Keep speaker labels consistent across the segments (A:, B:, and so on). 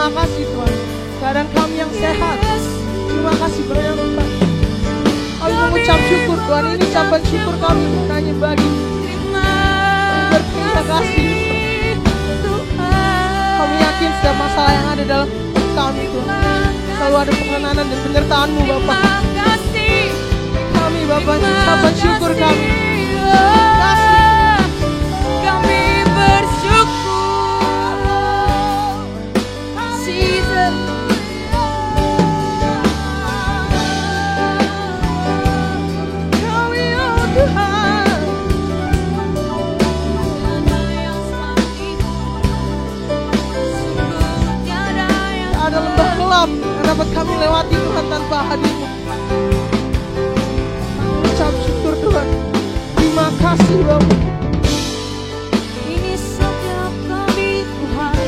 A: Terima kasih Tuhan, keadaan kami yang sehat. Terima kasih banyak Tuhan. Kami mengucap syukur Tuhan, ini ucapan syukur kami hanya bagi berterima kasih Tuhan. Kami yakin setiap masalah yang ada dalam hidup kami Tuhan, selalu ada pengenalan dan penyertaan-Mu Bapa. Kami Bapa ucapan syukur kami.
B: Kami bersyukur Jesus.
A: Kami oh Tuhan, ada lembah gelap yang dapat kami lewati Tuhan tanpa hadir-Mu. Kami ucap syukur Tuhan. Terima kasih Bapa.
B: Ini setiap kami Tuhan.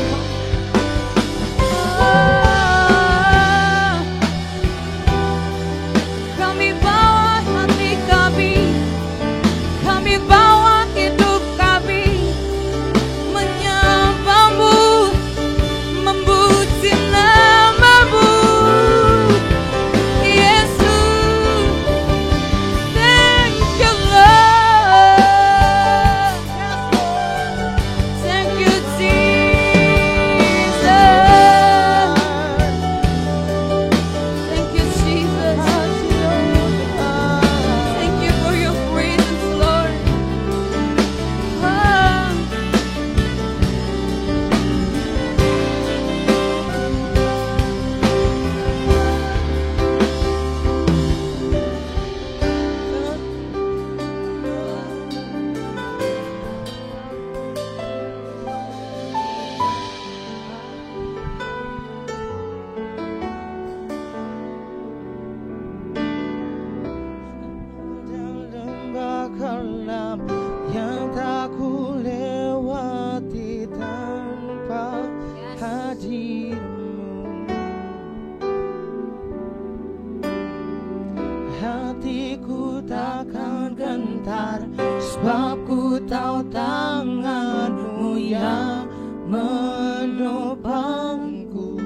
B: Kami bawa hati kami bawa hidup kami, menyembah-Mu, memuji nama-Mu, Yesus. Thank you Lord, thank you Jesus, thank you Jesus, thank you for your presence Lord.
A: Lembah kelam yang tak ku lewati tanpa hadir-Mu. Hatiku takkan gentar, sebab ku tahu tangan-Mu yang menopangku.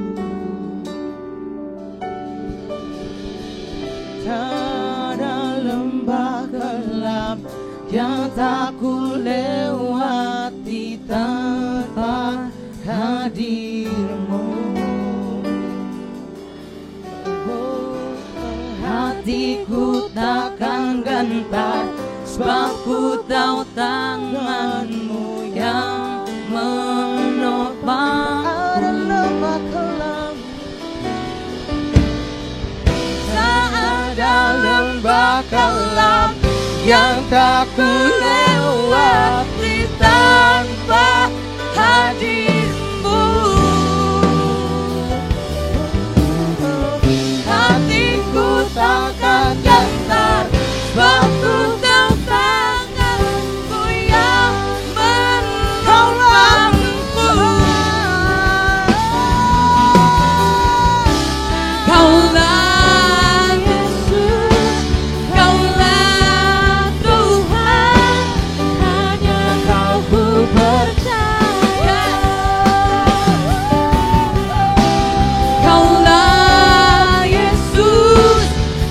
A: Tiada lembah kelam yang tak ku lewati tanpa hadir-Mu. Hatiku takkan gentar, sebab ku tahu tangan-Mu yang menopang. Ada lembah kelam, tak ada lembah kelam yang tak ku lewati tanpa hadir-Mu. Hatiku takkan gentar, sebab ku tahu tangan-Mu yang menopangku. Kaulah Yesus, Kaulah Tuhan, hanya Kau ku percaya. Kaulah Yesus,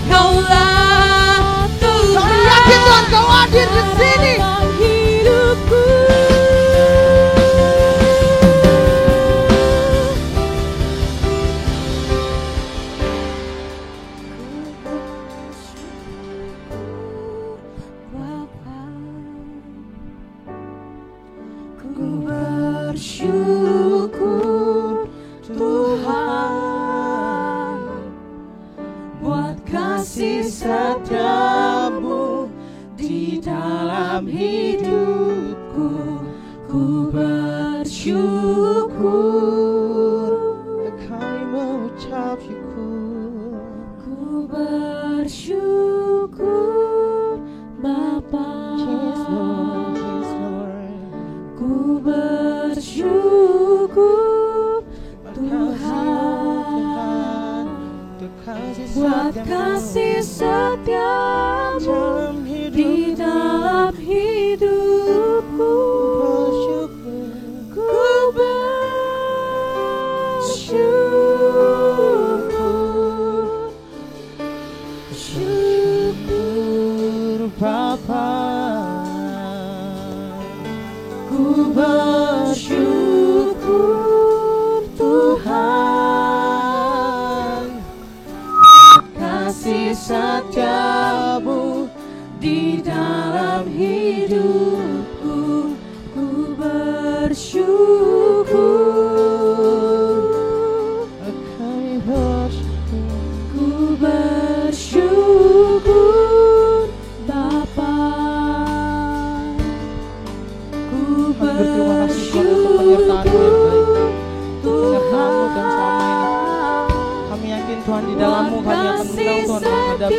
A: Kaulah Tuhan. Kami yakin Tuhan Kau hadir di sini. Hidupku. Ku bersyukur Tuhan buat kasih setia-Mu di dalam hidupku. Ku bersyukur, kami mengucap syukur. Ku bersyukur Bapa. Ku bersyukur Tuhan buat kasih setia-Mu di dalam hidupku. Ku bersyukur.
B: setiamu di dalam hidupku, ku bersyukur.
A: Kami bersyukur.
B: Ku bersyukur Bapa. Ku
A: Berterima kasih Tuhan untuk penyertaan-Mu yang baik, penyertaan-Mu dan selama ini. Kami yakin Tuhan di dalam-Mu kami akan menang Tuhan menghadapi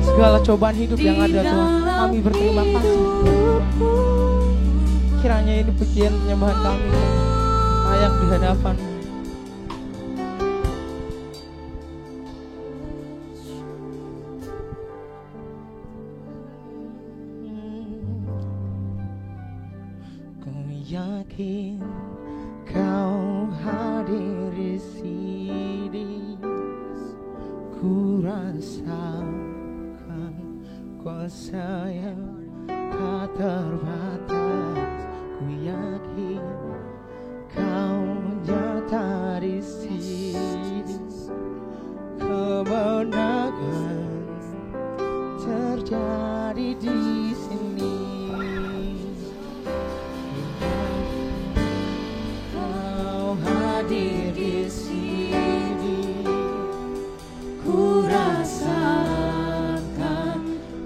A: segala cobaan hidup yang ada Tuhan. Kami berterima kasih Tuhan. Kiranya ini pujian penyembahan kami Tuhan, layak di hadapan-Mu. Ku yakin Kau hadir di sini, ku rasakan kuasa yang tak terbatas. Ku yakin Kau nyata di sini, kemenangan terjadi di sini. Kau hadir di sini,
B: Ku rasakan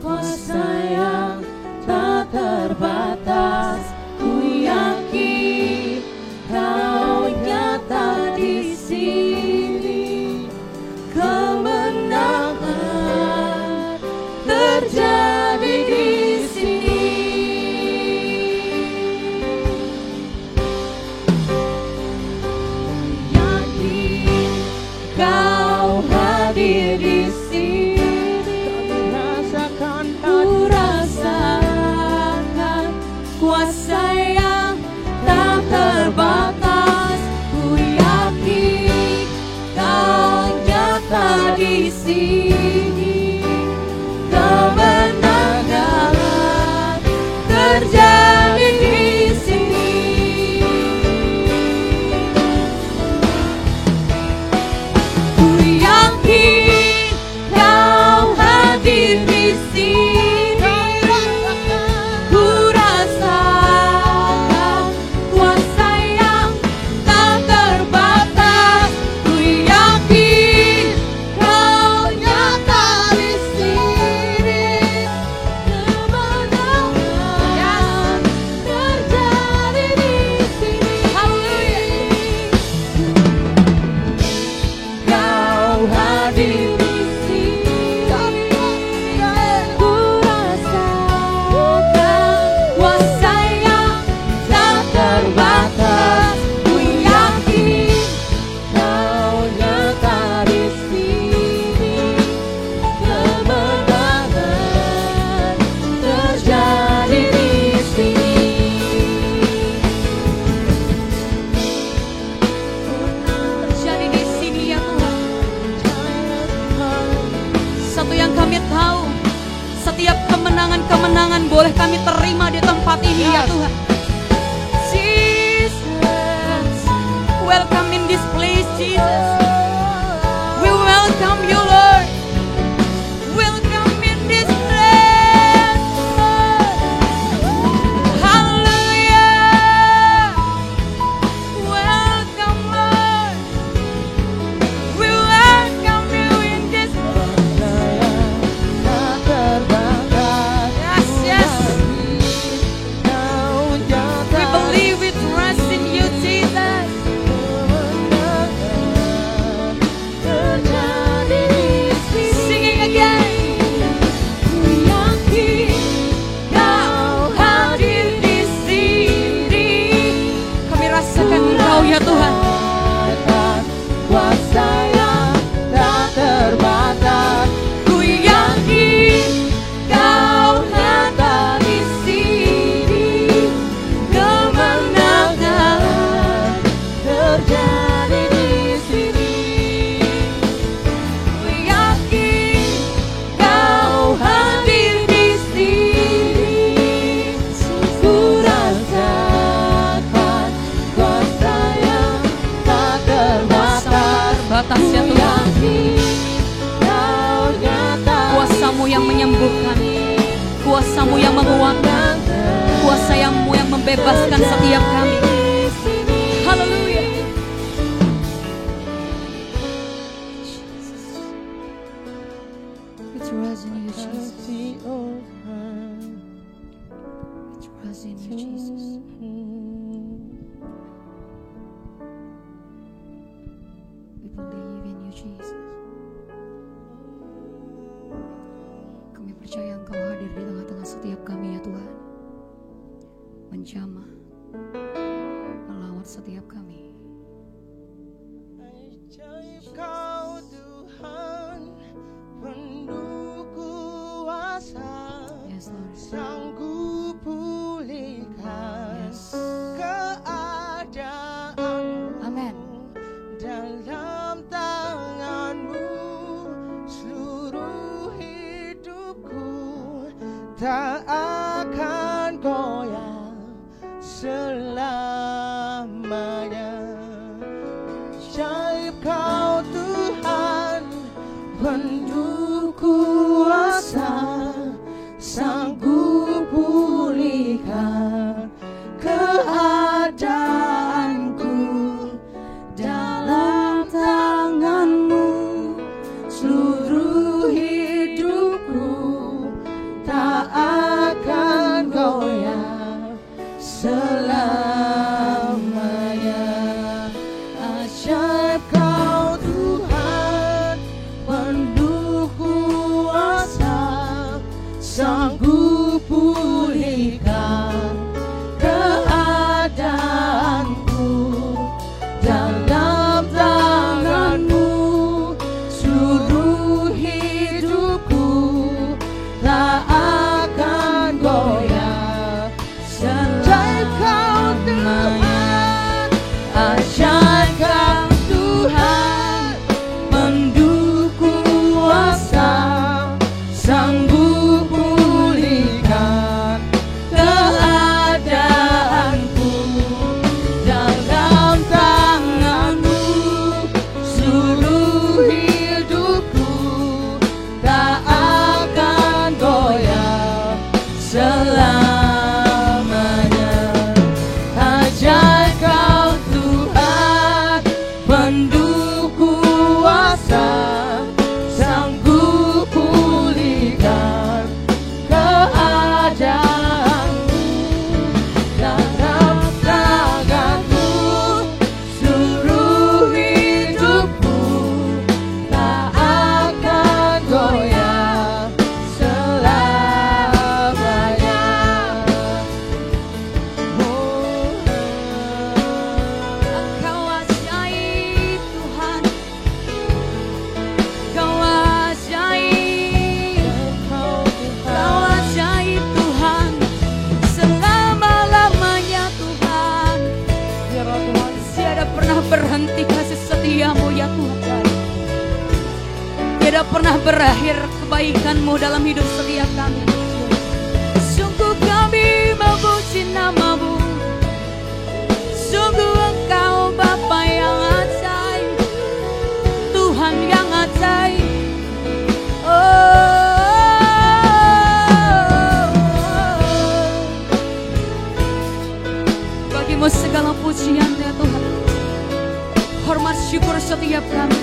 B: kuasa yang tak terbatas. Ku yakin Kau nyata di sini, kemenangan terjadi di sini. Yakin Kau hadir di sini,
A: rasakan
B: ku rasakan kuasa yang tak terbatas. Ku yakin Kau nyata di sini, kemenangan terjadi di sini. Ku yakin Kau hadir di sini, ku rasakan kuasa yang tak terbatas. Ku yakin Kau nyata di sini, kemenangan terjadi di sini. Haleluya. Kau hadir di sini, ku rasakan kuasa yang tak terbatas. Ku yakin Kau nyata di sini, kemenangan terjadi di sini. Terjadi di sini ya Tuhan. Satu yang kami tahu, setiap kemenangan-kemenangan boleh kami terima di tempat ini ya Tuhan. Jesus, welcome in this place, Jesus. We welcome you, Lord. Welcome in this place, Lord. Hallelujah. Welcome, Lord. We welcome you in this place.
A: tak terbatas.
B: Yes, yes.
A: Kau nyata
B: We believe we trust in you, Jesus.
A: terjadi di sini.
B: Singing again. Ku yakin Kau hadir di sini. Kami rasakan Engkau ya Tuhan.
A: Kuasa yang tak terbatas.
B: Ku yakin Kau nyata di sini, kemenangan
A: Terjadi di sini.
B: Ku yakin Kau hadir di sini.
A: Ku rasakan kuasa yang tak terbatas.
B: Batas ya
A: Ku
B: Tuhan.
A: yakin Kau nyata
B: kuasa-Mu yang menyembuhkan, kuasa-Mu yang menguatkan, kuasa-Mu yang membebaskan setiap kami. Haleluya. We trust in you, Jesus. We trust in you, Jesus. We believe in you, Jesus. Kami percaya Engkau hadir di tengah-tengah setiap kami ya Tuhan, menjamah, melawat setiap kami.
A: Ajaib Kau Tuhan, penuh kuasa,
B: Yes, Lord.
A: sanggup pulihkan keadaan.
B: Amen.
A: Dalam tangan-Mu seluruh hidupku tak akan goyah selamanya. Ajaib Kau Tuhan, penuh kuasa, sanggup pulihkan keadaanku. Dalam tangan-Mu seluruh hidupku tak akan goyah selamanya. Ajaib Kau Tuhan, penuh kuasa, sanggup pulihkan keadaanku. Dalam tangan-Mu seluruh hidupku tak akan goyah selamanya. Ajaib Kau Tuhan, penuh kuasa, sanggup pulihkan keadaanku. Dalam tangan-Mu seluruh hidupku tak akan goyah selamanya. Ajaib Kau Tuhan, penuh kuasa, sanggup pulihkan keadaanku. Dalam tangan-Mu seluruh hidupku tak akan goyah selamanya.
B: Engkau ajaib Tuhan, Engkau ajaib, Engkau ajaib Tuhan, selama-lamanya Tuhan. Tiada pernah berhenti kasih setia-Mu ya Tuhan. Tiada pernah berakhir kebaikan-Mu dalam hidup setiap kami. Sungguh kami memuji nama-Mu, sungguh Engkau Bapa yang ajaib, Tuhan yang ajaib. Bagimu segala pujian ya Tuhan, hormat syukur setiap kami.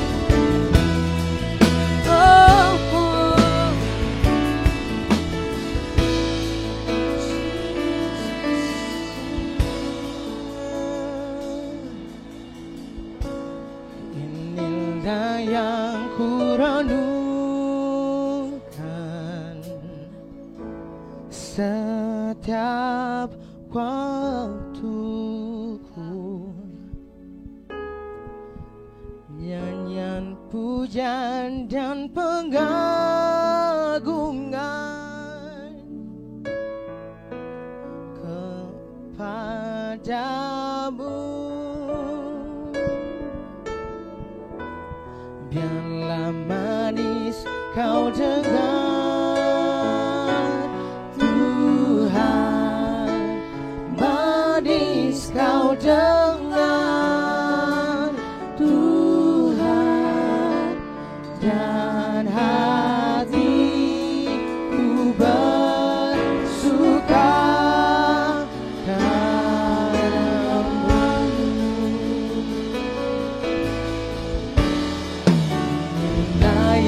A: Inilah yang kurenungkan setiap waktuku, nyanyian pujian dan pengagungan kepadamu. Biarlah manis kau dengar, Tuhan, manis kau dengar, Tuhan, dan hatiku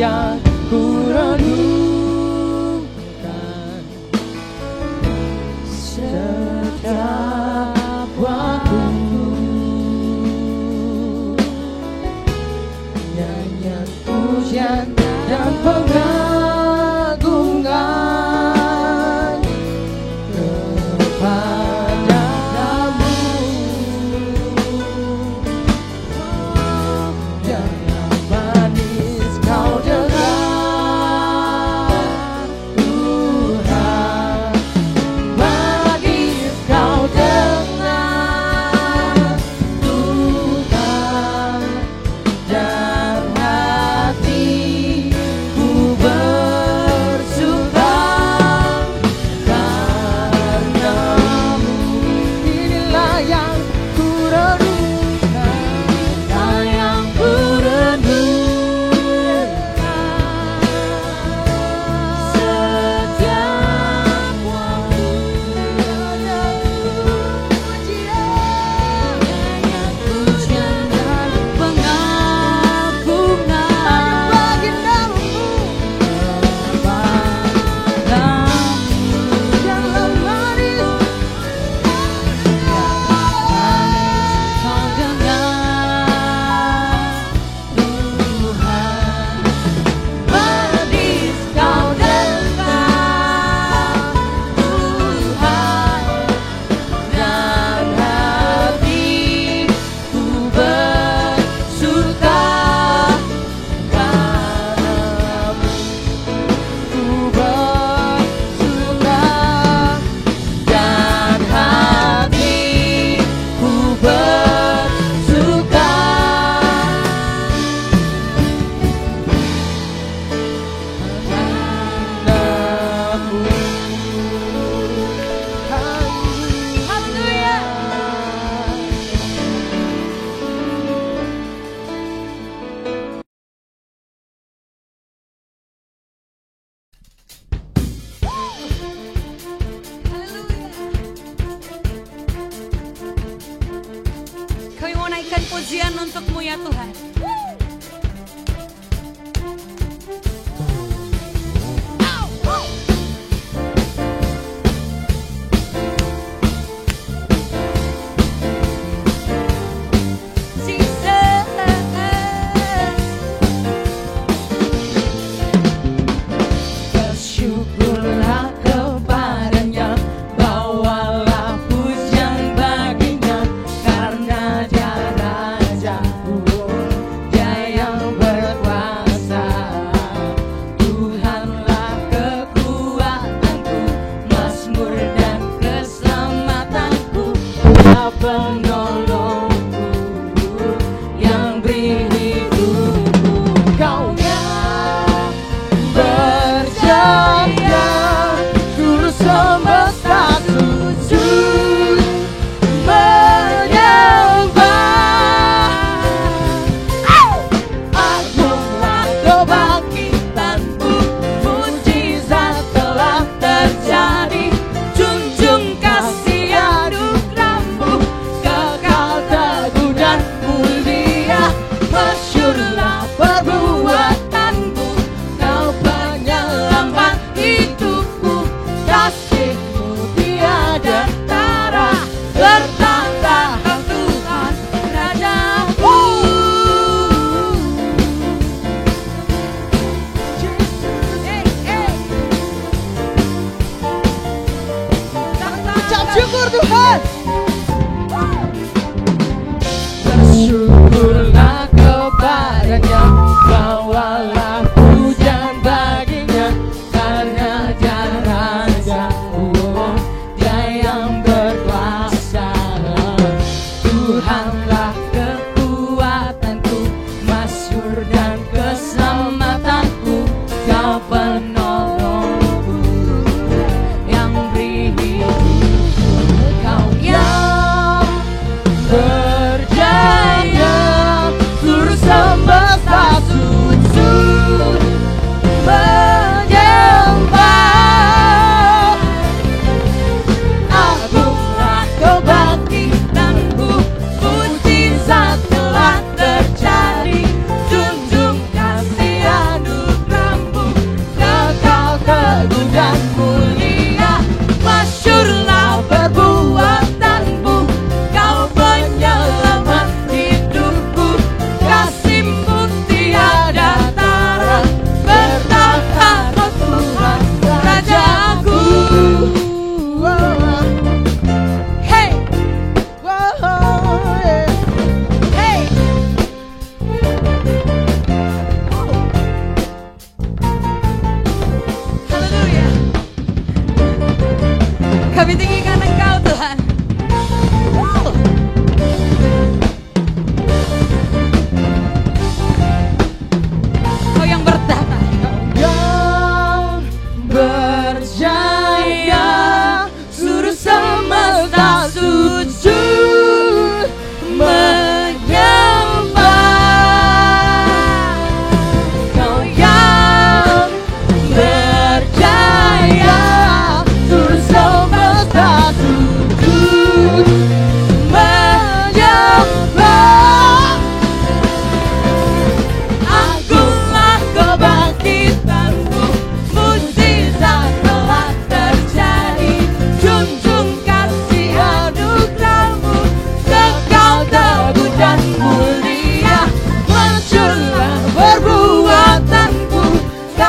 A: yang ku renungkan setiap waktu. Nyanyian pujian dan pengagungan kepadamu. Jangan manis kau dengar Tuhan, manis kau dengar Tuhan, dan hatiku bersuka karenamu. Inilah yang ku renungkan, yang ku renungkan setiap waktu.
B: Nyanyian pujian dan pengagungan
A: Bagindamu dalam manis
B: kau dengar Tuhan,
A: manis kau dengar Tuhan, dan hatiku bersuka karenamu. Ku bersuka dan hatiku bersuka.
B: Kami mau naikkan pujian untuk-Mu ya Tuhan.
A: Bersyukurlah kepadanya, bawalah pujian baginya, karena Dia Raja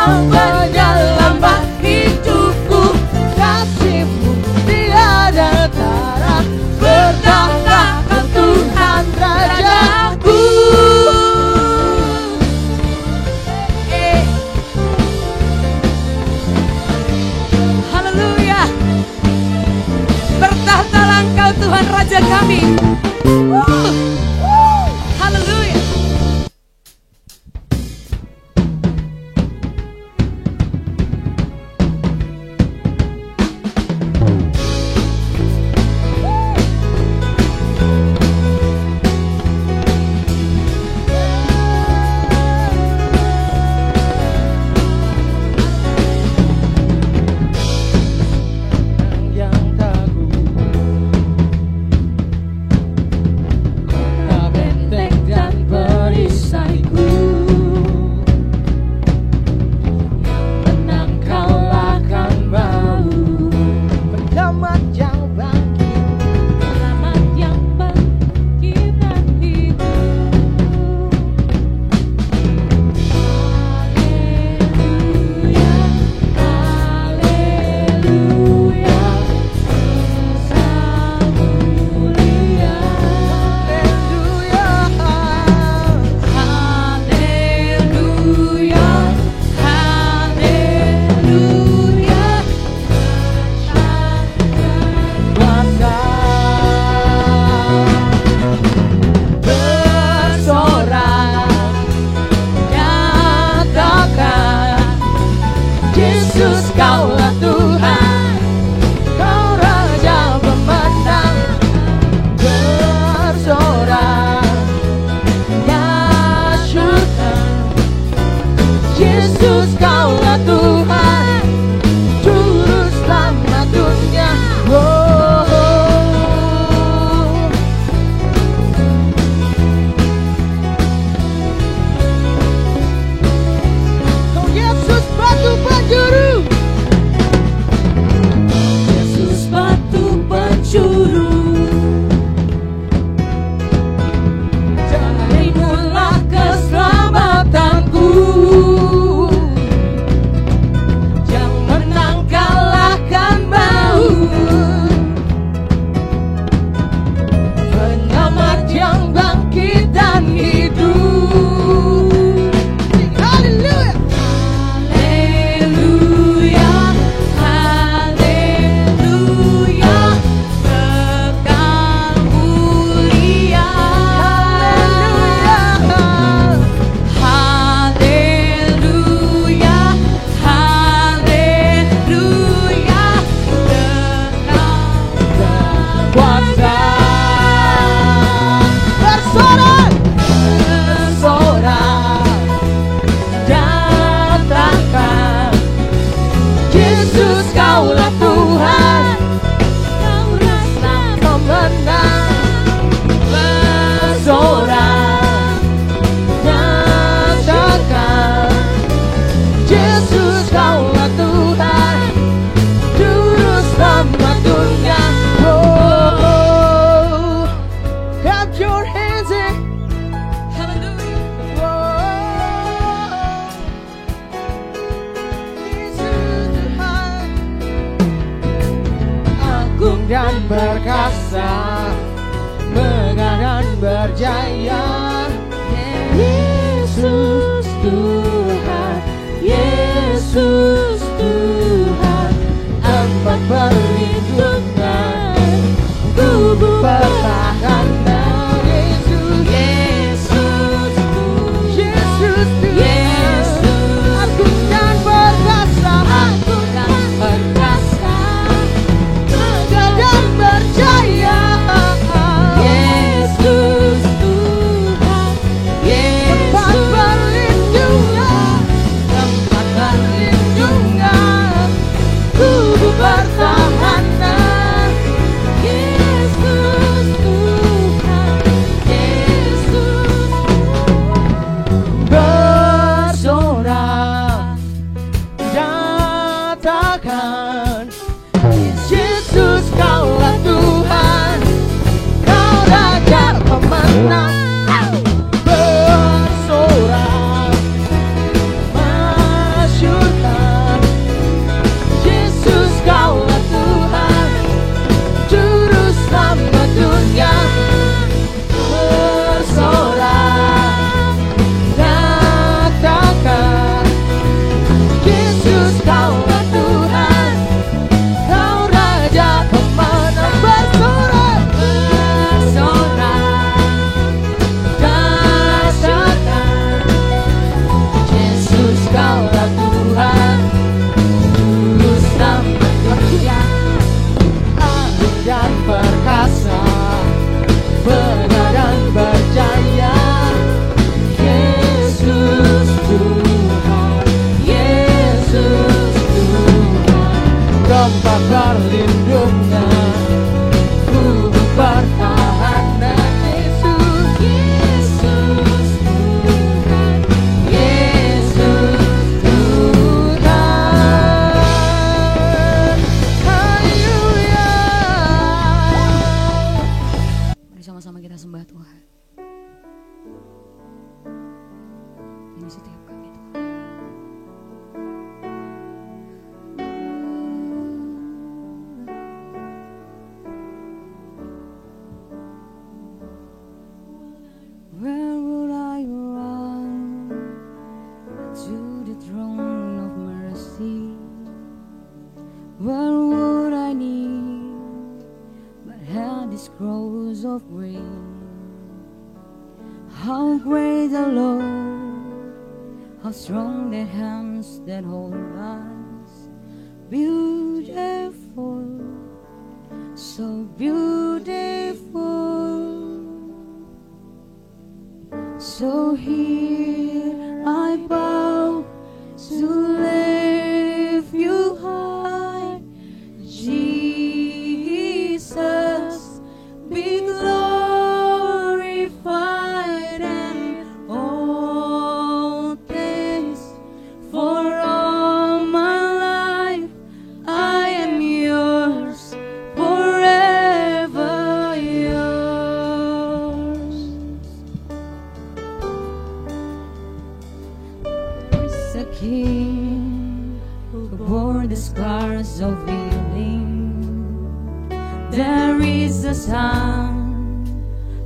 A: Sang penyelamat hidupku, kasih-Mu tiada tara, bertahta Kau Tuhan Rajaku.
B: Haleluya. Bertahtalah Engkau Tuhan Raja kami. Haleluya.
A: Yang teguh, kota benteng dan perisaiku, yang menang kalahkan bau, penyelamat yang bangkit, penyelamat yang bangkit dan hidup. Haleluya, haleluya, Sang mulia. Haleluya,
B: Haleluya. Haleluya.
A: kuasa bersorak, nyatakan Yesus Kaulah Tuhan, Kau Raja pemenang. Bersorak, nyatakan Yesus Kaulah Tuhan, Juru Selamat dunia. Kau Yesus batu penjuru, Yesus batu penjuru, darimulah keselamatanku, yang menang kalahkan maut, penyelamat yang bangkit dan hidup. Haleluya.
B: Haleluya. Haleluya. Engkau mulia. Haleluya. Haleluya. Engkau
A: Kuasa bersorak, bersorak, nyatakan Yesus Kaulah Tuhan, Kau Raja pemenang. Bersorak, nyatakan Yesus Kaulah Tuhan, Juru Selamat dunia. Oh, clap your hands in.
B: Haleluya.
A: Oh, Yesus Tuhan, agung dan perkasa, megah dan berjaya. Yesus Tuhan, Yesus Tuhan, tempat perlindungan, tubuh pertahanan. Yesus,
B: Yesus Tuhan.
A: Yesus Tuhan,
B: Yesus.
A: agung dan perkasa,
B: Agung dan perkasa.
A: megah dan berjaya.
B: Yesus Tuhan. setiap kami, Tuhan. Where would I run to the throne of mercy? Where would I kneel but had these scrolls of grace? How great the Lord, how strong the hands that hold us. Beautiful, so beautiful. So here I bow to lift you high, Jesus, be glorified and all things. For all my life I am yours, forever yours. There is a King who bore the scars of healing. There is a Son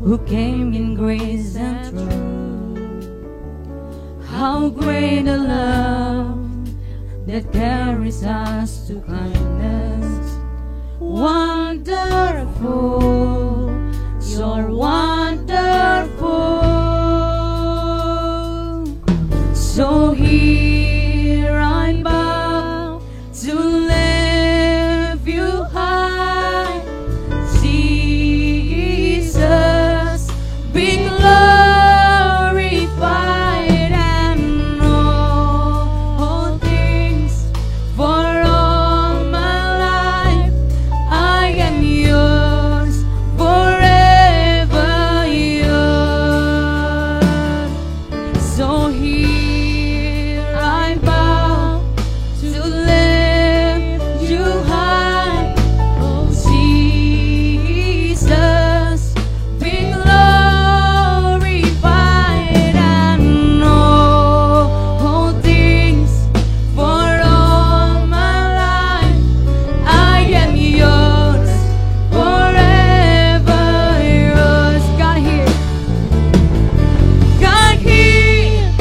B: who came in grace and truth. How great a love that carries us to kindness. Wonderful, you're wonderful. So here I bow to lift you high, Jesus, be glorified and all things. For all my life I am yours, forever yours. So here I bow to lift you high, oh Jesus, be glorified and all things. For all my life I am yours, forever yours. God, here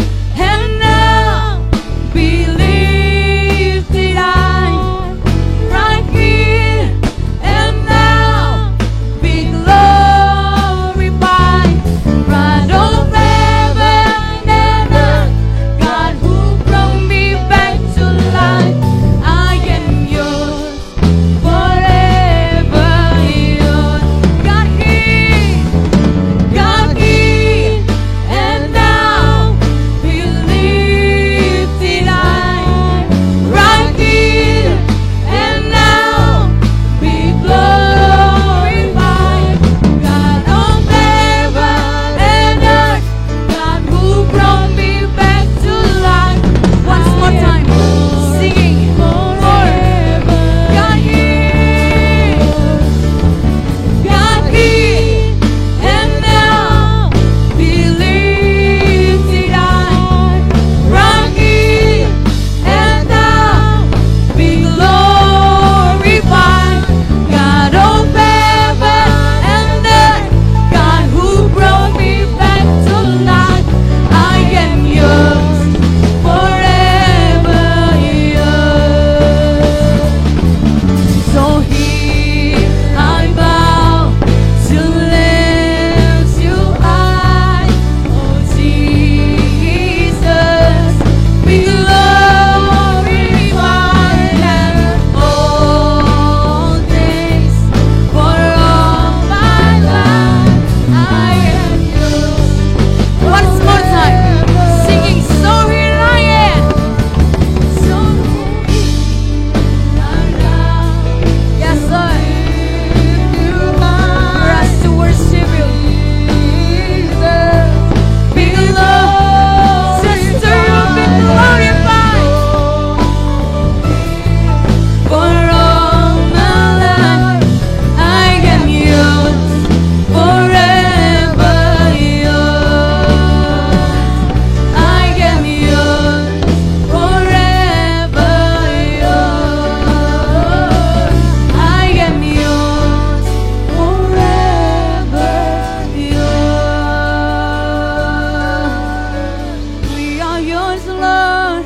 B: Lord.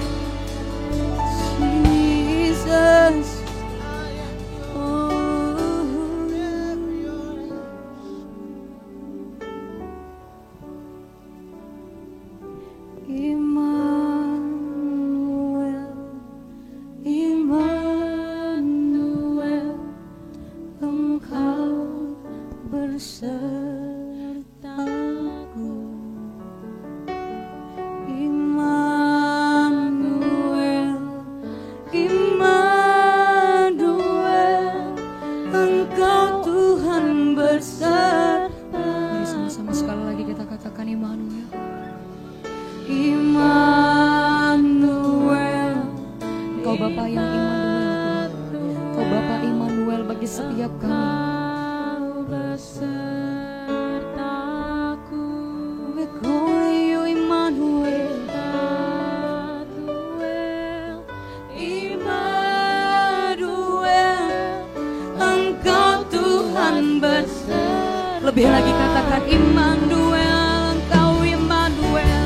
B: Jesus. Immanuel, Immanuel, Engkau bersertaku. Immanuel, Immanuel, Engkau Tuhan berserta. Mari sama-sama sekali lagi kita katakan Immanuel. Immanuel, Engkau Bapa yang Immanuel, Tuhan. Engkau Bapa Immanuel bagi setiap kami. Besertaku, we call you Immanuel. Immanuel, Engkau Tuhan beserta. Lebih lagi katakan Immanuel, Engkau Immanuel.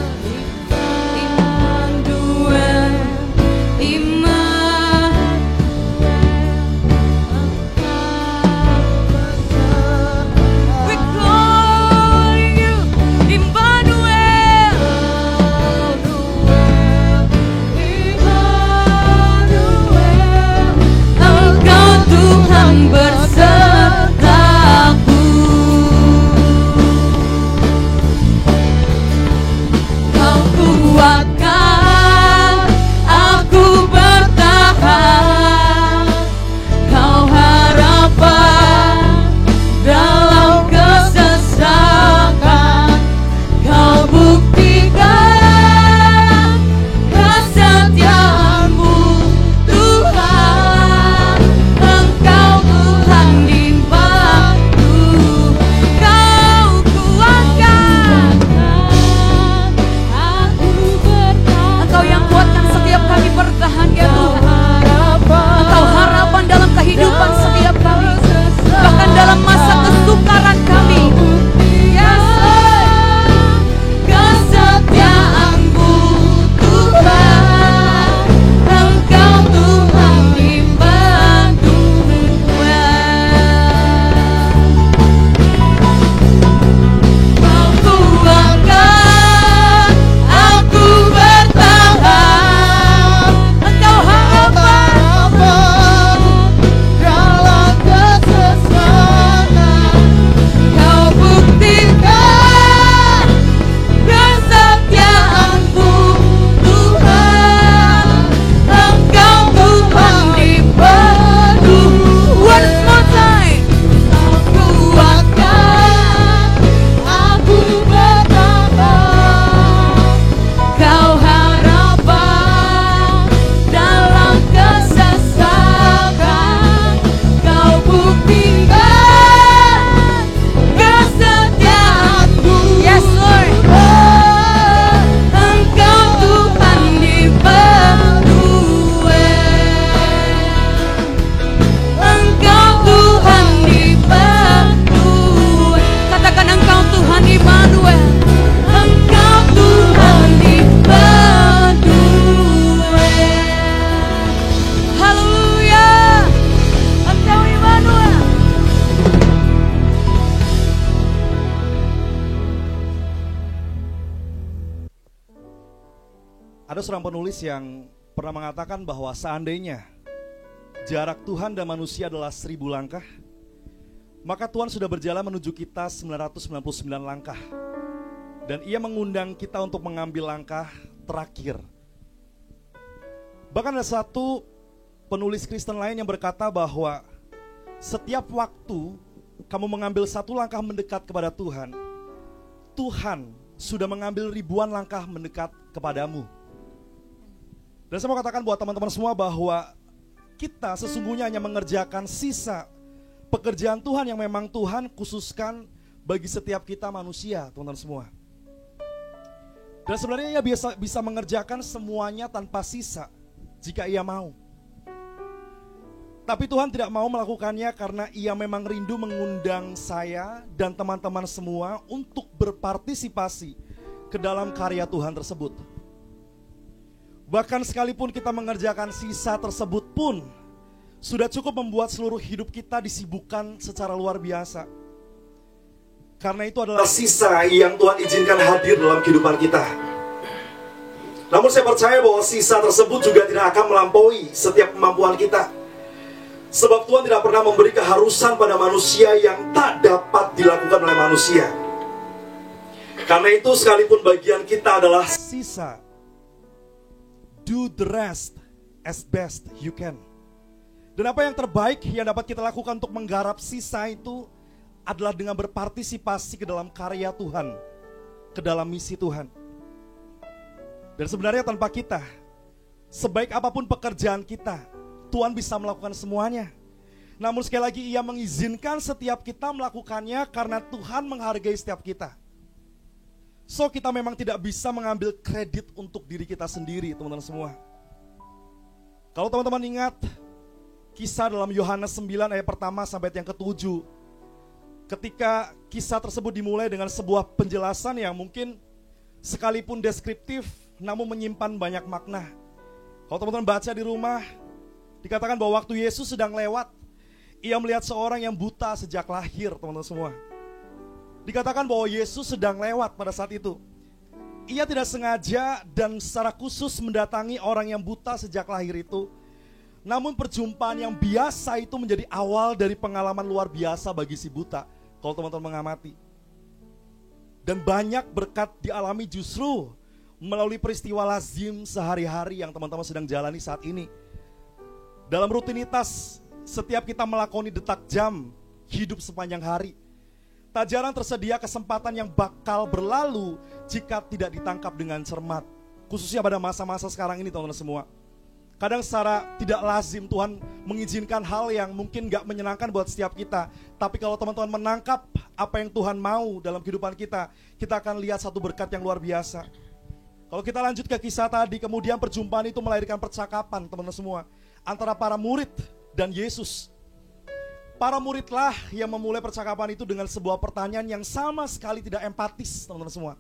C: Ada seorang penulis yang pernah mengatakan bahwa seandainya jarak Tuhan dan manusia adalah 1000 langkah, maka Tuhan sudah berjalan menuju kita 999 langkah. Dan ia mengundang kita untuk mengambil langkah terakhir. Bahkan ada satu penulis Kristen lain yang berkata bahwa setiap waktu kamu mengambil satu langkah mendekat kepada Tuhan, Tuhan sudah mengambil ribuan langkah mendekat kepadamu. Dan saya mau katakan buat teman-teman semua bahwa kita sesungguhnya hanya mengerjakan sisa pekerjaan Tuhan yang memang Tuhan khususkan bagi setiap kita manusia, teman-teman semua. Dan sebenarnya ia bisa mengerjakan semuanya tanpa sisa jika ia mau. Tapi Tuhan tidak mau melakukannya karena ia memang rindu mengundang saya dan teman-teman semua untuk berpartisipasi ke dalam karya Tuhan tersebut. Bahkan sekalipun kita mengerjakan sisa tersebut pun sudah cukup membuat seluruh hidup kita disibukkan secara luar biasa. Karena itu adalah sisa yang Tuhan izinkan hadir dalam kehidupan kita. Namun saya percaya bahwa sisa tersebut juga tidak akan melampaui setiap kemampuan kita. Sebab Tuhan tidak pernah memberi keharusan pada manusia yang tak dapat dilakukan oleh manusia. Karena itu sekalipun bagian kita adalah sisa, do the rest as best you can. Dan apa yang terbaik yang dapat kita lakukan untuk menggarap sisa itu adalah dengan berpartisipasi ke dalam karya Tuhan, ke dalam misi Tuhan. Dan sebenarnya tanpa kita, sebaik apapun pekerjaan kita, Tuhan bisa melakukan semuanya. Namun sekali lagi Ia mengizinkan setiap kita melakukannya karena Tuhan menghargai setiap kita. So kita memang tidak bisa mengambil kredit untuk diri kita sendiri, teman-teman semua. Kalau teman-teman ingat kisah dalam Yohanes 9 ayat pertama sampai yang ke-7, ketika kisah tersebut dimulai dengan sebuah penjelasan yang mungkin sekalipun deskriptif namun menyimpan banyak makna. Kalau teman-teman baca di rumah, dikatakan bahwa waktu Yesus sedang lewat, Ia melihat seorang yang buta sejak lahir, teman-teman semua. Dikatakan bahwa Yesus sedang lewat pada saat itu. Ia tidak sengaja dan secara khusus mendatangi orang yang buta sejak lahir itu. Namun perjumpaan yang biasa itu menjadi awal dari pengalaman luar biasa bagi si buta, kalau teman-teman mengamati. Dan banyak berkat dialami justru melalui peristiwa lazim sehari-hari yang teman-teman sedang jalani saat ini. Dalam rutinitas, setiap kita melakoni detak jam hidup sepanjang hari, tak jarang tersedia kesempatan yang bakal berlalu jika tidak ditangkap dengan cermat. Khususnya pada masa-masa sekarang ini, teman-teman semua. Kadang secara tidak lazim Tuhan mengizinkan hal yang mungkin gak menyenangkan buat setiap kita. Tapi kalau teman-teman menangkap apa yang Tuhan mau dalam kehidupan kita, kita akan lihat satu berkat yang luar biasa. Kalau kita lanjut ke kisah tadi, kemudian perjumpaan itu melahirkan percakapan, teman-teman semua, antara para murid dan Yesus. Para muridlah yang memulai percakapan itu dengan sebuah pertanyaan yang sama sekali tidak empatis, teman-teman semua.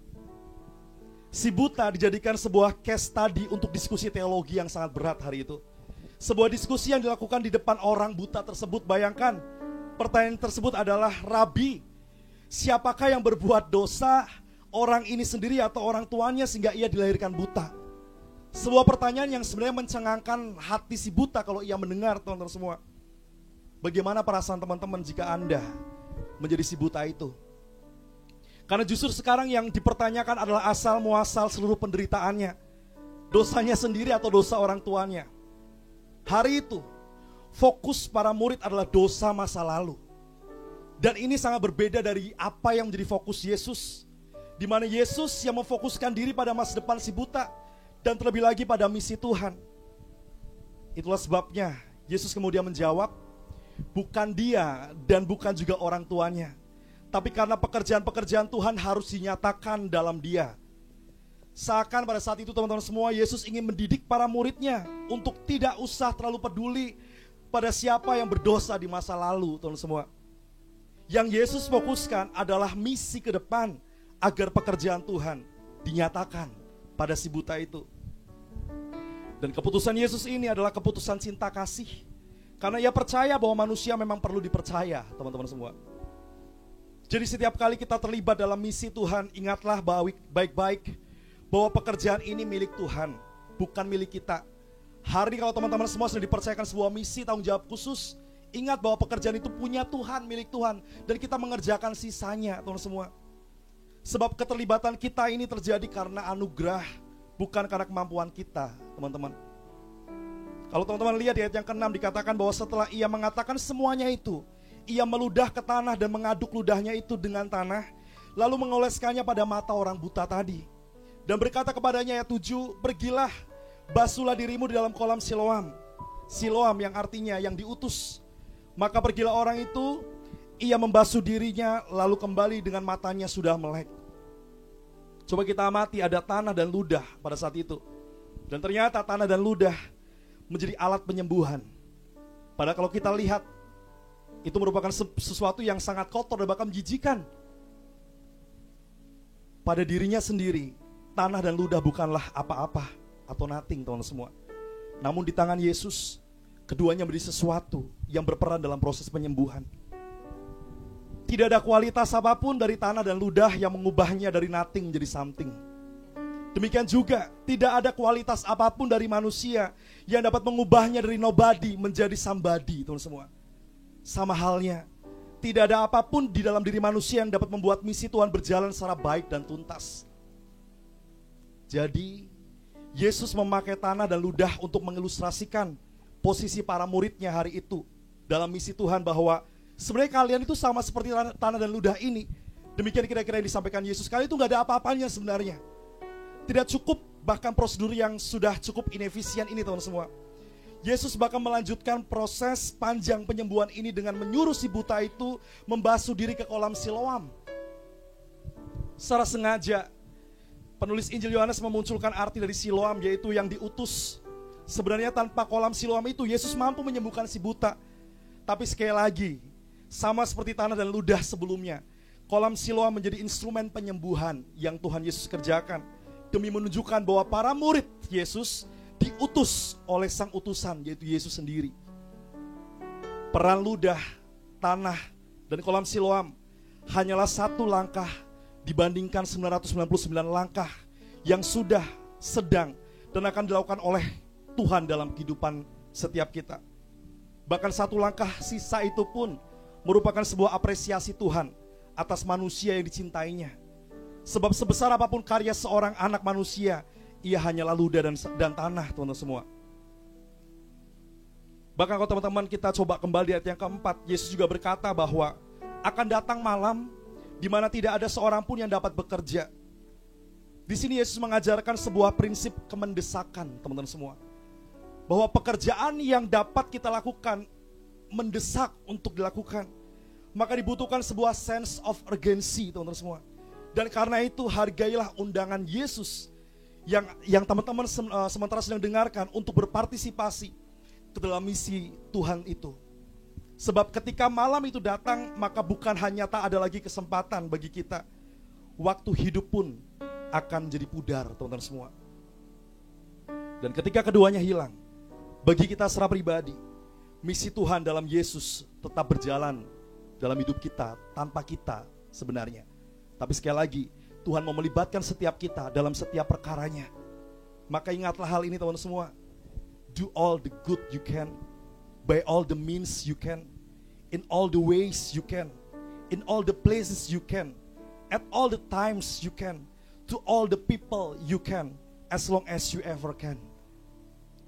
C: Si buta dijadikan sebuah case study untuk diskusi teologi yang sangat berat hari itu. Sebuah diskusi yang dilakukan di depan orang buta tersebut. Bayangkan, pertanyaan tersebut adalah, Rabi, siapakah yang berbuat dosa, orang ini sendiri atau orang tuanya sehingga ia dilahirkan buta? Sebuah pertanyaan yang sebenarnya mencengangkan hati si buta kalau ia mendengar, teman-teman semua. Bagaimana perasaan teman-teman jika Anda menjadi si buta itu? Karena justru sekarang yang dipertanyakan adalah asal muasal seluruh penderitaannya. Dosanya sendiri atau dosa orang tuanya. Hari itu, fokus para murid adalah dosa masa lalu. Dan ini sangat berbeda dari apa yang menjadi fokus Yesus. Di mana Yesus yang memfokuskan diri pada masa depan si buta. Dan terlebih lagi pada misi Tuhan. Itulah sebabnya Yesus kemudian menjawab, bukan dia dan bukan juga orang tuanya, tapi karena pekerjaan-pekerjaan Tuhan harus dinyatakan dalam dia. Seakan pada saat itu teman-teman semua, Yesus ingin mendidik para muridnya untuk tidak usah terlalu peduli pada siapa yang berdosa di masa lalu, teman-teman semua. Yang Yesus fokuskan adalah misi ke depan agar pekerjaan Tuhan dinyatakan pada si buta itu. Dan keputusan Yesus ini adalah keputusan cinta kasih. Karena ia percaya bahwa manusia memang perlu dipercaya, teman-teman semua. Jadi setiap kali kita terlibat dalam misi Tuhan, ingatlah baik-baik bahwa pekerjaan ini milik Tuhan, bukan milik kita. Hari ini kalau teman-teman semua sudah dipercayakan sebuah misi, tanggung jawab khusus, ingat bahwa pekerjaan itu punya Tuhan, milik Tuhan. Dan kita mengerjakan sisanya, teman-teman semua. Sebab keterlibatan kita ini terjadi karena anugerah, bukan karena kemampuan kita, teman-teman. Kalau teman-teman lihat di ayat yang ke-6 dikatakan bahwa setelah ia mengatakan semuanya itu, ia meludah ke tanah dan mengaduk ludahnya itu dengan tanah, lalu mengoleskannya pada mata orang buta tadi. Dan berkata kepadanya ayat 7, pergilah, basuhlah dirimu di dalam kolam Siloam. Siloam yang artinya yang diutus. Maka pergilah orang itu, ia membasuh dirinya, lalu kembali dengan matanya sudah melek. Coba kita amati, ada tanah dan ludah pada saat itu. Dan ternyata tanah dan ludah menjadi alat penyembuhan. Padahal kalau kita lihat, itu merupakan sesuatu yang sangat kotor dan bahkan menjijikan. Pada dirinya sendiri, tanah dan ludah bukanlah apa-apa. atau nothing, teman-teman semua. Namun di tangan Yesus, keduanya menjadi sesuatu yang berperan dalam proses penyembuhan. Tidak ada kualitas apapun dari tanah dan ludah yang mengubahnya dari nothing menjadi something. Demikian juga tidak ada kualitas apapun dari manusia yang dapat mengubahnya dari nobody menjadi somebody, teman semua. Sama halnya, tidak ada apapun di dalam diri manusia yang dapat membuat misi Tuhan berjalan secara baik dan tuntas. Jadi, Yesus memakai tanah dan ludah untuk mengilustrasikan posisi para muridnya hari itu dalam misi Tuhan, bahwa sebenarnya kalian itu sama seperti tanah dan ludah ini. Demikian kira-kira yang disampaikan Yesus. Kalian itu gak ada apa-apanya sebenarnya. Tidak cukup bahkan prosedur yang sudah cukup inefisien ini, teman semua. Yesus bahkan melanjutkan proses panjang penyembuhan ini dengan menyuruh si buta itu membasuh diri ke kolam Siloam. Secara sengaja penulis Injil Yohanes memunculkan arti dari Siloam, yaitu yang diutus. Sebenarnya tanpa kolam Siloam itu Yesus mampu menyembuhkan si buta. Tapi sekali lagi, sama seperti tanah dan ludah sebelumnya, kolam Siloam menjadi instrumen penyembuhan yang Tuhan Yesus kerjakan, demi menunjukkan bahwa para murid Yesus diutus oleh sang utusan, yaitu Yesus sendiri. Peran ludah, tanah, dan kolam Siloam hanyalah satu langkah dibandingkan 999 langkah yang sudah, sedang, dan akan dilakukan oleh Tuhan dalam kehidupan setiap kita. Bahkan satu langkah sisa itu pun merupakan sebuah apresiasi Tuhan atas manusia yang dicintainya. Sebab sebesar apapun karya seorang anak manusia, ia hanyalah ludah dan tanah, teman-teman semua. Bahkan kalau teman-teman kita coba kembali di ayat yang keempat, Yesus juga berkata bahwa akan datang malam di mana tidak ada seorang pun yang dapat bekerja. Di sini Yesus mengajarkan sebuah prinsip kemendesakan, teman-teman semua. Bahwa pekerjaan yang dapat kita lakukan mendesak untuk dilakukan. Maka dibutuhkan sebuah sense of urgency, teman-teman semua. Dan karena itu hargailah undangan Yesus yang teman-teman sementara sedang dengarkan untuk berpartisipasi ke dalam misi Tuhan itu. Sebab ketika malam itu datang, maka bukan hanya tak ada lagi kesempatan bagi kita, waktu hidup pun akan jadi pudar, teman-teman semua. Dan ketika keduanya hilang, bagi kita secara pribadi, misi Tuhan dalam Yesus tetap berjalan dalam hidup kita tanpa kita sebenarnya. Tapi sekali lagi, Tuhan mau melibatkan setiap kita dalam setiap perkaranya. Maka ingatlah hal ini, teman-teman semua. Do all the good you can, by all the means you can, in all the ways you can, in all the places you can, at all the times you can, to all the people you can, as long as you ever can.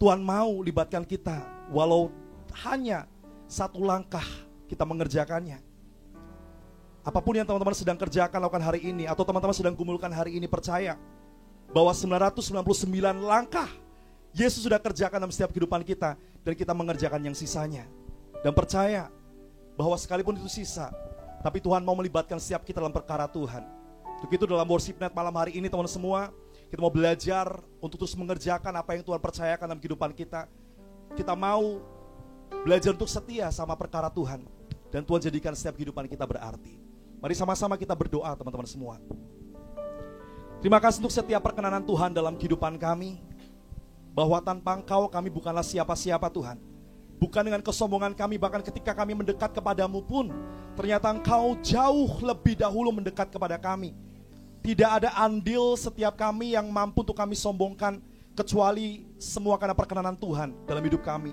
C: Tuhan mau libatkan kita, walau hanya satu langkah kita mengerjakannya. Apapun yang teman-teman sedang kerjakan, lakukan hari ini, atau teman-teman sedang gumulkan hari ini, percaya bahwa 999 langkah Yesus sudah kerjakan dalam setiap kehidupan kita, dan kita mengerjakan yang sisanya. Dan percaya bahwa sekalipun itu sisa, tapi Tuhan mau melibatkan setiap kita dalam perkara Tuhan. Untuk itu dalam worship night malam hari ini, teman-teman semua, kita mau belajar untuk terus mengerjakan apa yang Tuhan percayakan dalam kehidupan kita. Kita mau belajar untuk setia sama perkara Tuhan, dan Tuhan jadikan setiap kehidupan kita berarti. Mari sama-sama kita berdoa, teman-teman semua. Terima kasih untuk setiap perkenanan Tuhan dalam kehidupan kami, bahwa tanpa Engkau kami bukanlah siapa-siapa, Tuhan. Bukan dengan kesombongan kami, bahkan ketika kami mendekat kepadamu pun, ternyata Engkau jauh lebih dahulu mendekat kepada kami. Tidak ada andil setiap kami yang mampu untuk kami sombongkan, kecuali semua karena perkenanan Tuhan dalam hidup kami.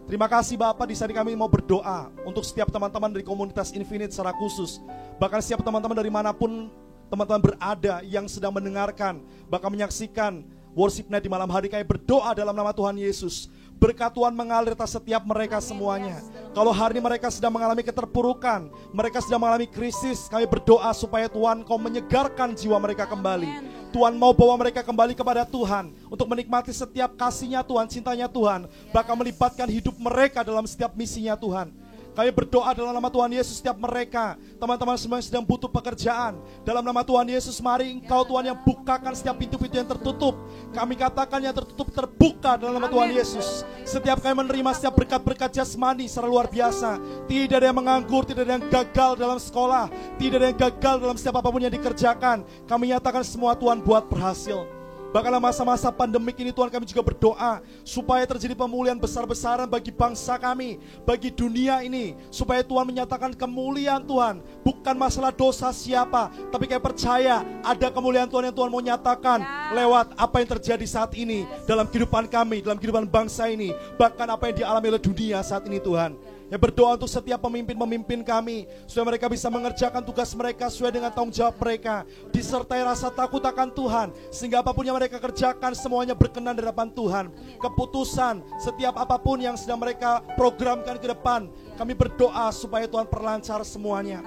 C: Terima kasih Bapak, di saat kami mau berdoa untuk setiap teman-teman dari komunitas Infinite secara khusus. Bahkan setiap teman-teman dari manapun teman-teman berada yang sedang mendengarkan, bahkan menyaksikan worship night di malam hari, kami berdoa dalam nama Tuhan Yesus. Berkat Tuhan mengalir atas setiap mereka semuanya. Kalau hari ini mereka sedang mengalami keterpurukan, mereka sedang mengalami krisis, kami berdoa supaya Tuhan Kau menyegarkan jiwa mereka kembali. Tuhan mau bawa mereka kembali kepada Tuhan untuk menikmati setiap kasih-Nya Tuhan, cintanya Tuhan, bahkan melibatkan hidup mereka dalam setiap misinya Tuhan. Kami berdoa dalam nama Tuhan Yesus, setiap mereka, teman-teman semua yang sedang butuh pekerjaan, dalam nama Tuhan Yesus, mari Engkau Tuhan yang bukakan setiap pintu-pintu yang tertutup. Kami katakan yang tertutup terbuka dalam nama Tuhan Yesus. Setiap kami menerima setiap berkat-berkat jasmani secara luar biasa. Tidak ada yang menganggur, tidak ada yang gagal dalam sekolah, tidak ada yang gagal dalam setiap apapun yang dikerjakan. Kami nyatakan semua Tuhan buat berhasil. Bahkan dalam masa-masa pandemik ini Tuhan, kami juga berdoa supaya terjadi pemulihan besar-besaran bagi bangsa kami, bagi dunia ini. Supaya Tuhan menyatakan kemuliaan Tuhan, bukan masalah dosa siapa, tapi kami percaya ada kemuliaan Tuhan yang Tuhan mau nyatakan lewat apa yang terjadi saat ini dalam kehidupan kami, dalam kehidupan bangsa ini, bahkan apa yang dialami oleh dunia saat ini Tuhan. Ya, berdoa untuk setiap pemimpin-pemimpin kami, supaya mereka bisa mengerjakan tugas mereka sesuai dengan tanggung jawab mereka, disertai rasa takut akan Tuhan, sehingga apapun yang mereka kerjakan semuanya berkenan di hadapan Tuhan. Keputusan setiap apapun yang sedang mereka programkan ke depan, kami berdoa supaya Tuhan perlancar semuanya.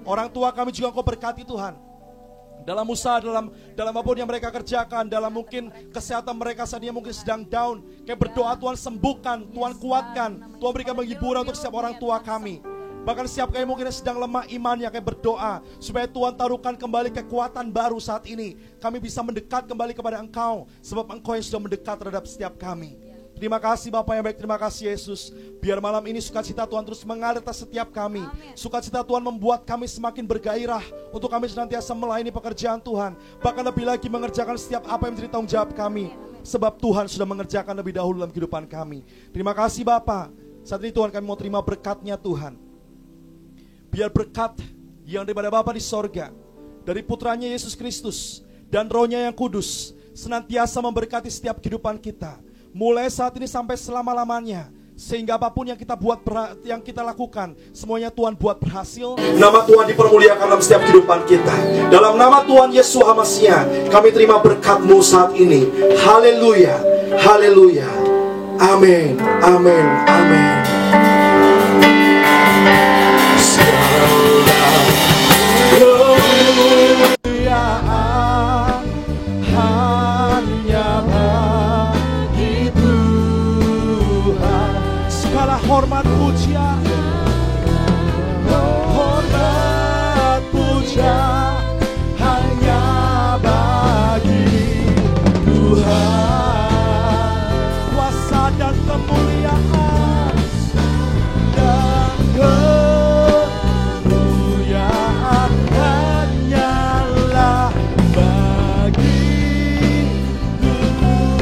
C: Orang tua kami juga Engkau berkati Tuhan, dalam usaha, dalam apapun yang mereka kerjakan, dalam mungkin kesehatan mereka saat ini mungkin sedang down. Kayak berdoa Tuhan sembuhkan, Tuhan kuatkan, Tuhan berikan penghiburan untuk setiap orang tua kami. Bahkan setiap kami mungkin sedang lemah imannya, kayak berdoa supaya Tuhan taruhkan kembali kekuatan baru saat ini. Kami bisa mendekat kembali kepada Engkau, sebab Engkau yang sudah mendekat terhadap setiap kami. Terima kasih Bapa yang baik, terima kasih Yesus. Biar malam ini sukacita Tuhan terus mengalir atas setiap kami. Sukacita Tuhan membuat kami semakin bergairah untuk kami senantiasa melayani pekerjaan Tuhan. Bahkan lebih lagi mengerjakan setiap apa yang menjadi tanggung jawab kami. Sebab Tuhan sudah mengerjakan lebih dahulu dalam kehidupan kami. Terima kasih Bapa. Saat ini Tuhan, kami mau terima berkat-Nya Tuhan. Biar berkat yang daripada Bapa di sorga, dari Putranya Yesus Kristus dan Roh-Nya yang kudus, senantiasa memberkati setiap kehidupan kita, mulai saat ini sampai selama-lamanya. Sehingga apapun yang kita buat, yang kita lakukan, semuanya Tuhan buat berhasil. Nama Tuhan dipermuliakan dalam setiap kehidupan kita. Dalam nama Tuhan Yesus HaMasiah, kami terima berkat-Mu saat ini. Haleluya, haleluya. Amin, amin, amin. Hormat puja, hormat puja hanya bagi Tuhan. Kuasa dan kemuliaan dan kemuliaan hanyalah bagi Tuhan.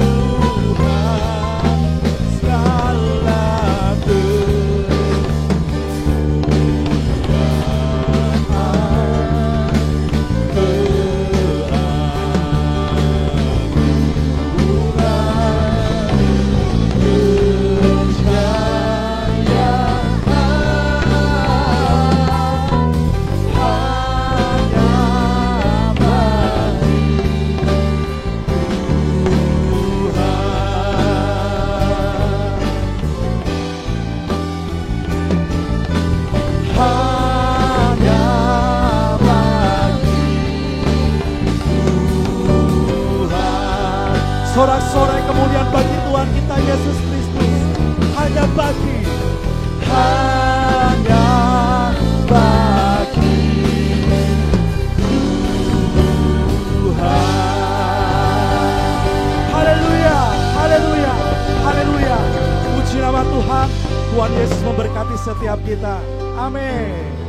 C: Segala sorak-sorai kemuliaan bagi Tuhan kita Yesus Kristus. Hanya bagi Tuhan. Haleluya, haleluya, haleluya. Puji nama Tuhan. Tuhan Yesus memberkati setiap kita. Amin.